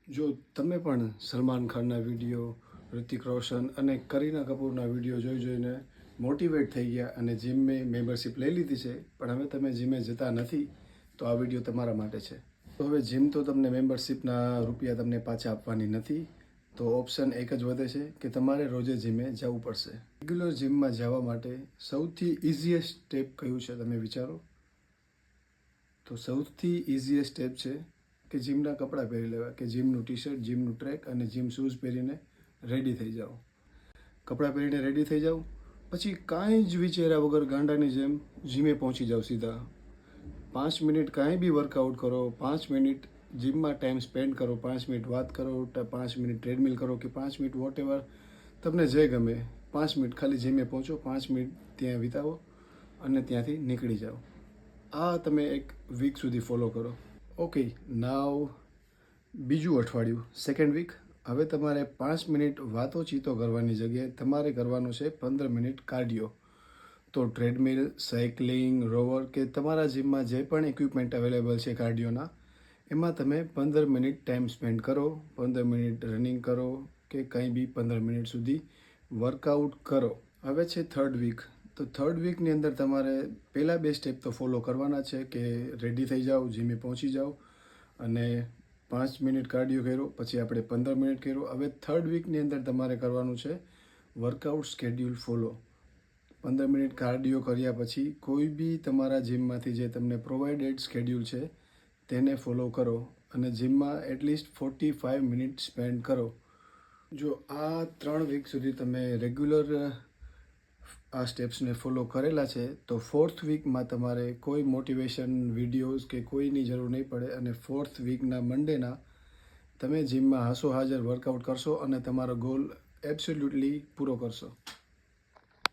જો તમે પણ સલમાન ખાનના વિડીયો, ઋતિક રોશન અને કરીના કપૂરના વિડીયો જોઈને મોટિવેટ થઈ ગયા અને જીમે મેમ્બરશિપ લઈ લીધી છે, પણ હવે તમે જીમે જતા નથી, તો આ વિડીયો તમારા માટે છે. તો હવે જીમ તો તમને મેમ્બરશિપના રૂપિયા તમને પાછા આપવાની નથી, તો ઓપ્શન એક જ વધે છે કે તમારે રોજે જીમે જવું પડશે. રેગ્યુલર જીમમાં જવા માટે સૌથી ઇઝીએસ્ટ સ્ટેપ કયું છે તમે વિચારો? તો સૌથી ઇઝીએસ્ટ સ્ટેપ છે કે જીમના કપડાં પહેરી લેવા, કે જીમનું ટી શર્ટ, જીમનું ટ્રેક અને જીમ શૂઝ પહેરીને રેડી થઈ જાઓ. કપડાં પહેરીને રેડી થઈ જાઓ, પછી કાંઈ જ વિચાર્યા વગર ગાંડાની જેમ જીમે પહોંચી જાઓ સીધા. 5 મિનિટ કાંઈ બી વર્કઆઉટ કરો, 5 મિનિટ જીમમાં ટાઈમ સ્પેન્ડ કરો, 5 મિનિટ વાત કરો, 5 મિનિટ ટ્રેડમિલ કરો કે 5 મિનિટ વોટ એવર તમને જે ગમે, 5 મિનિટ ખાલી જીમે પહોંચો, 5 મિનિટ ત્યાં વિતાવો અને ત્યાંથી નીકળી જાઓ. આ તમે એક વીક સુધી ફોલો કરો. ઓકે, નાવ બીજું અઠવાડિયું, સેકન્ડ વીક. હવે તમારે 5 મિનિટ વાતોચીતો કરવાની જગ્યાએ તમારે કરવાનું છે 15 મિનિટ કાર્ડિયો. તો ટ્રેડમિલ, સાયકલિંગ, રોવર કે તમારા જીમમાં જે પણ ઇક્વિપમેન્ટ અવેલેબલ છે કાર્ડિયોના, એમાં તમે 15 મિનિટ ટાઈમ સ્પેન્ડ કરો, 15 મિનિટ રનિંગ કરો કે કંઈ બી 15 મિનિટ સુધી વર્કઆઉટ કરો. હવે છે થર્ડ વીક. તો થર્ડ વીકની અંદર તમારે પહેલાં 2 સ્ટેપ તો ફોલો કરવાના છે કે રેડી થઈ જાઓ, જીમે પહોંચી જાઓ અને 5 મિનિટ કાર્ડિયો કર્યો, પછી આપણે 15 મિનિટ કર્યો. હવે થર્ડ વીકની અંદર તમારે કરવાનું છે workout schedule follow. 15 minute cardio કર્યા પછી કોઈ બી તમારા જીમમાંથી જે તમને પ્રોવાઇડેડ સ્કેડ્યુલ છે તેને ફોલો કરો અને જીમમાં એટલીસ્ટ 45 મિનિટ સ્પેન્ડ કરો. જો આ 3 વીક સુધી તમે રેગ્યુલર આ સ્ટેપ્સને ફોલો કરેલા છે, તો ફોર્થ વીકમાં તમારે કોઈ મોટિવેશન વિડીયોઝ કે કોઈની જરૂર નહીં પડે અને ફોર્થ વીકના મંડેના તમે જીમમાં હાજર વર્કઆઉટ કરશો અને તમારો ગોલ એબ્સોલ્યુટલી પૂરો કરશો.